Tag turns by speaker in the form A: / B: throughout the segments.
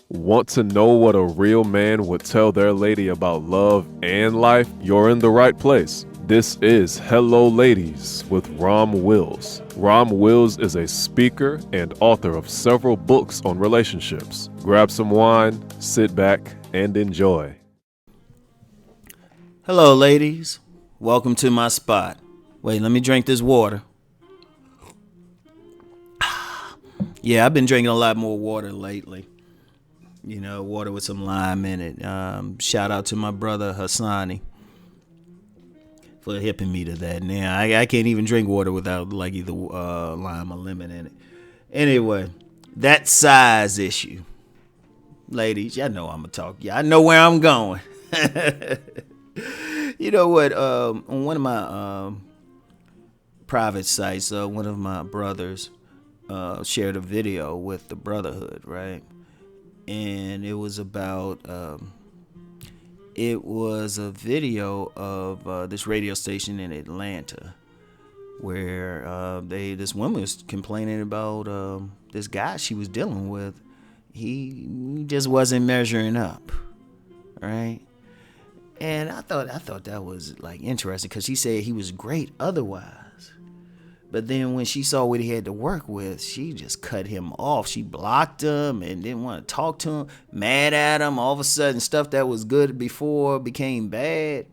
A: Want to know what a real man would tell their lady about love and life? You're in the right place. This is Hello Ladies with Rom Wills. Rom Wills is a speaker and author of several books on relationships. Grab some wine, sit back, and enjoy.
B: Hello, ladies. Welcome to my spot. Wait, let me drink this water. Yeah, I've been drinking a lot more water lately. You know, water with some lime in it. Shout out to my brother Hassani for hipping me to that. Now, I can't even drink water without like either lime or lemon in it. Anyway, that size issue. Ladies, y'all know I'm going to talk. Yeah, I know where I'm going. You know what? On one of my private sites, one of my brothers shared a video with the Brotherhood, right? And it was about it was a video of this radio station in Atlanta where this woman was complaining about this guy she was dealing with. He just wasn't measuring up, right? And I thought that was like interesting because she said he was great otherwise. But then when she saw what he had to work with, she just cut him off. She blocked him and didn't want to talk to him, mad at him. All of a sudden, stuff that was good before became bad.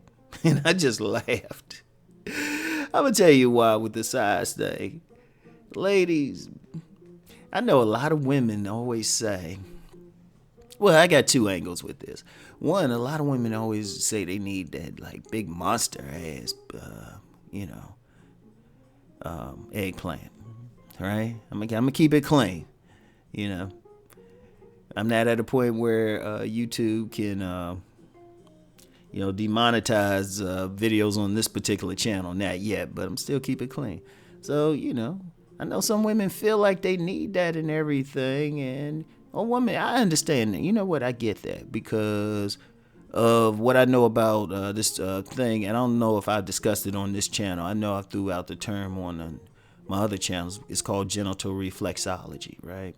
B: And I just laughed. I'm going to tell you why with the size thing. Ladies, I know a lot of women always say, well, I got two angles with this. One, a lot of women always say they need that like big monster ass, eggplant, right? I'm gonna keep it clean, you know. I'm not at a point where YouTube can, demonetize videos on this particular channel. Not yet, but I'm still keep it clean. So, I know some women feel like they need that and everything, and a woman, I understand that. You know what? I get that because of what I know about this thing. And I don't know if I've discussed it on this channel. I know I threw out the term on my other channels. It's called genital reflexology, right?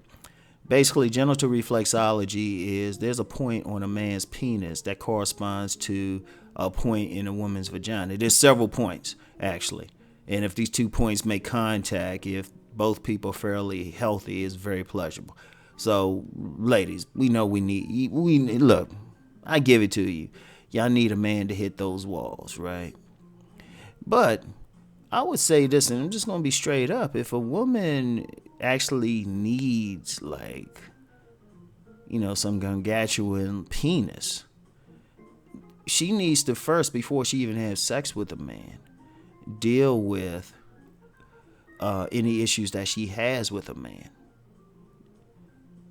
B: Basically, genital reflexology is there's a point on a man's penis that corresponds to a point in a woman's vagina. There's several points, actually. And if these 2 points make contact, if both people are fairly healthy, it's very pleasurable. So, ladies, we know we look, I give it to you. Y'all need a man to hit those walls, right? But I would say this, and I'm just going to be straight up. If a woman actually needs, some gargantuan penis, she needs to first, before she even has sex with a man, deal with any issues that she has with a man.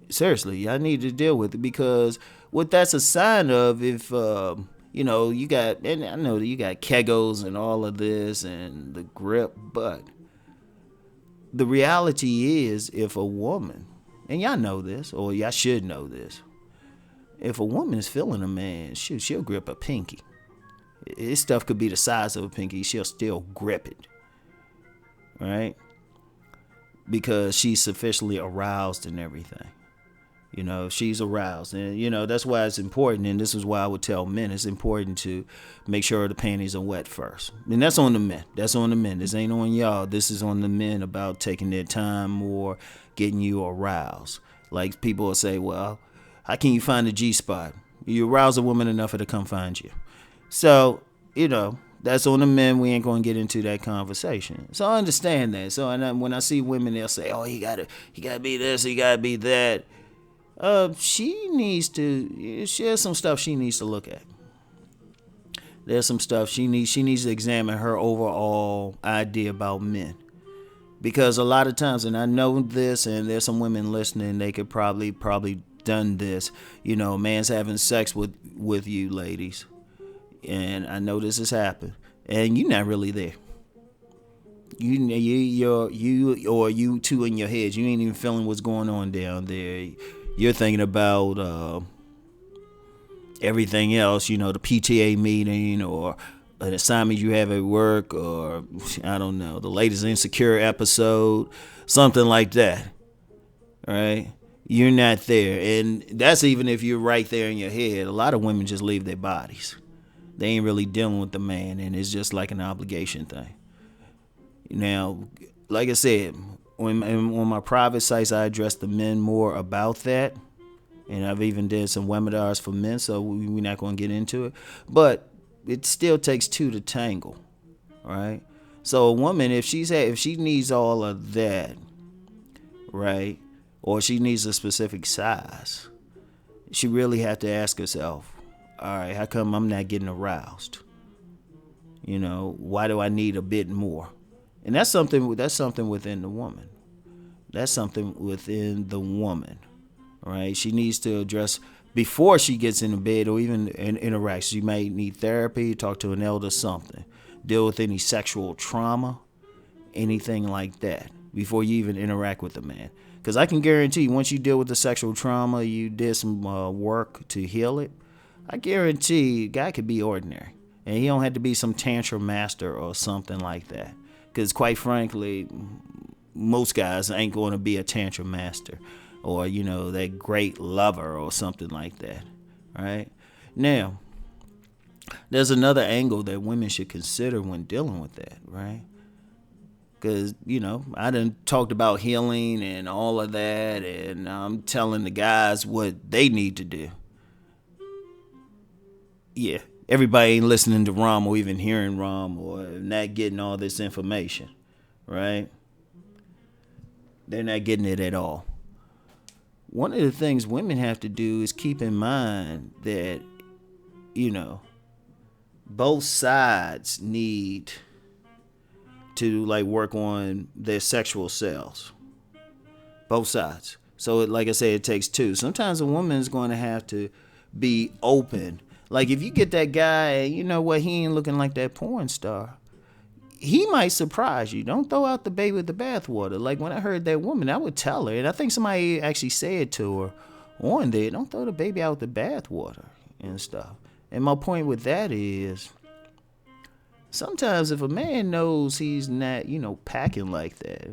B: Seriously, I need to deal with it because what that's a sign of, if you got, and I know that you got kegels and all of this and the grip, but the reality is, if a woman, and y'all know this, or y'all should know this, if a woman is feeling a man, she'll grip a pinky. This stuff could be the size of a pinky, she'll still grip it, right? Because she's sufficiently aroused and everything. She's aroused. And, that's why it's important. And this is why I would tell men it's important to make sure the panties are wet first. And that's on the men. This ain't on y'all. This is on the men about taking their time or getting you aroused. Like people will say, well, how can you find the G-spot? You arouse a woman enough for her to come find you. So, that's on the men. We ain't going to get into that conversation. So I understand that. So when I see women, they'll say, oh, he gotta be this, he gotta be that. There's some stuff she needs to look at. There's some stuff she needs to examine her overall idea about men. Because a lot of times, and I know this, and there's some women listening, they could probably done this. Man's having sex with you, ladies. And I know this has happened. And you're not really there. You two in your heads, you ain't even feeling what's going on down there. You're thinking about everything else, the PTA meeting or an assignment you have at work, or I don't know, the latest Insecure episode, something like that, right? You're not there. And that's even if you're right there in your head. A lot of women just leave their bodies. They ain't really dealing with the man, and it's just like an obligation thing. Now, like I said, on my private sites, I address the men more about that. And I've even did some webinars for men, so we're not going to get into it. But it still takes two to tangle, right? So a woman, if she needs all of that, right, or she needs a specific size, she really have to ask herself, all right, how come I'm not getting aroused? Why do I need a bit more? And that's something within the woman. That's something within the woman, right? She needs to address before she gets into bed or even interacts. She might need therapy, talk to an elder, something. Deal with any sexual trauma, anything like that, before you even interact with the man. Because I can guarantee you, once you deal with the sexual trauma, you did some work to heal it, I guarantee a guy could be ordinary. And he don't have to be some tantrum master or something like that. Because quite frankly, most guys ain't going to be a tantrum master or, that great lover or something like that, right? Now, there's another angle that women should consider when dealing with that, right? Because, I done talked about healing and all of that, and I'm telling the guys what they need to do. Yeah, everybody ain't listening to Rom or even hearing Rom or not getting all this information, right? They're not getting it at all. One of the things women have to do is keep in mind that, both sides need to work on their sexual selves. Both sides. So like I said, it takes two. Sometimes a woman is going to have to be open. Like if you get that guy, you know what, he ain't looking like that porn star. He might surprise you. Don't throw out the baby with the bathwater. Like when I heard that woman, I would tell her, and I think somebody actually said to her on there, don't throw the baby out with the bathwater and stuff. And my point with that is, sometimes if a man knows he's not, packing like that,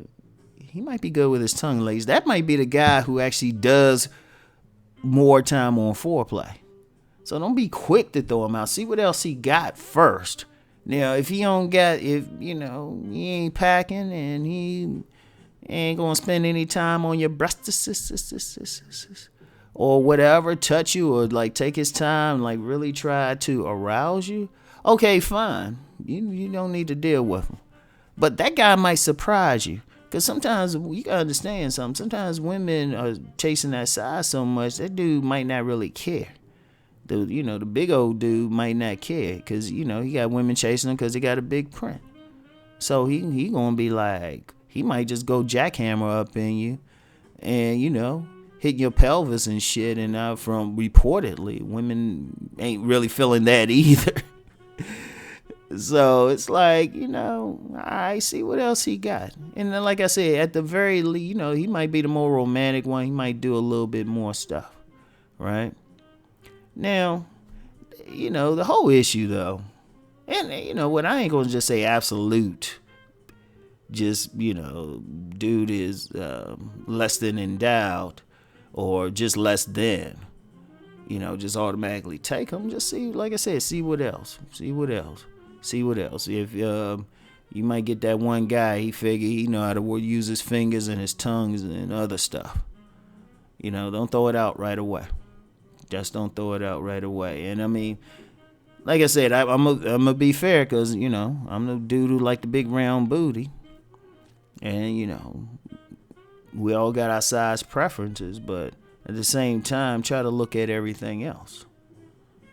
B: he might be good with his tongue, ladies. That might be the guy who actually does more time on foreplay. So don't be quick to throw him out. See what else he got first. Now, if he ain't packing and he ain't gonna spend any time on your breasts or whatever, touch you or take his time, really try to arouse you, okay, fine. You don't need to deal with him. But that guy might surprise you. Because sometimes you gotta understand something. Sometimes women are chasing that size so much, that dude might not really care. The big old dude might not care because, he got women chasing him because he got a big print. So he gonna be he might just go jackhammer up in you and, hit your pelvis and shit. And from reportedly, women ain't really feeling that either. So it's I see what else he got. And then, like I said, at the very least, he might be the more romantic one. He might do a little bit more stuff, right? Now, the whole issue, though, and what, I ain't going to just say absolute, just, dude is less than endowed or just less than, just automatically take him. Just see, like I said, see what else. If you might get that one guy, he figure he know how to use his fingers and his tongues and other stuff. Don't throw it out right away. Just don't throw it out right away. And I mean, like I said, I'm gonna be fair because I'm the dude who like the big round booty, and we all got our size preferences, but at the same time, try to look at everything else,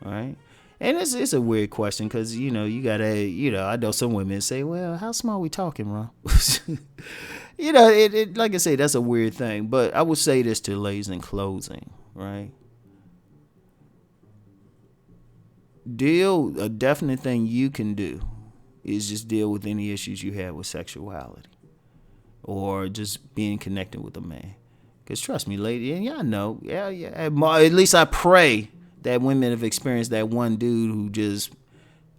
B: all right? And it's a weird question because you gotta I know some women say, well, how small we talking, Ron? It like I say, that's a weird thing. But I would say this to ladies in closing, right? A definite thing you can do is just deal with any issues you have with sexuality or just being connected with a man. Because trust me, lady, and y'all know, at least I pray that women have experienced that one dude who just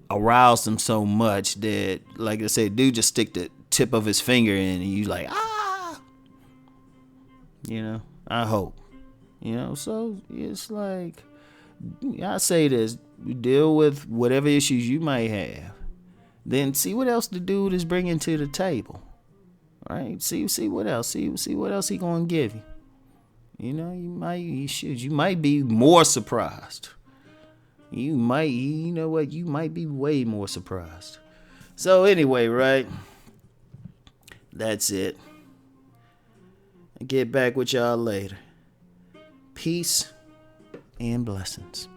B: aroused them so much that, like I said, dude just stick the tip of his finger in and you I hope. So it's like, I say this: deal with whatever issues you might have, then see what else the dude is bringing to the table. Right? See what else. See what else he gonna give you. You might be more surprised. You might be way more surprised. So anyway, right? That's it. I'll get back with y'all later. Peace and blessings.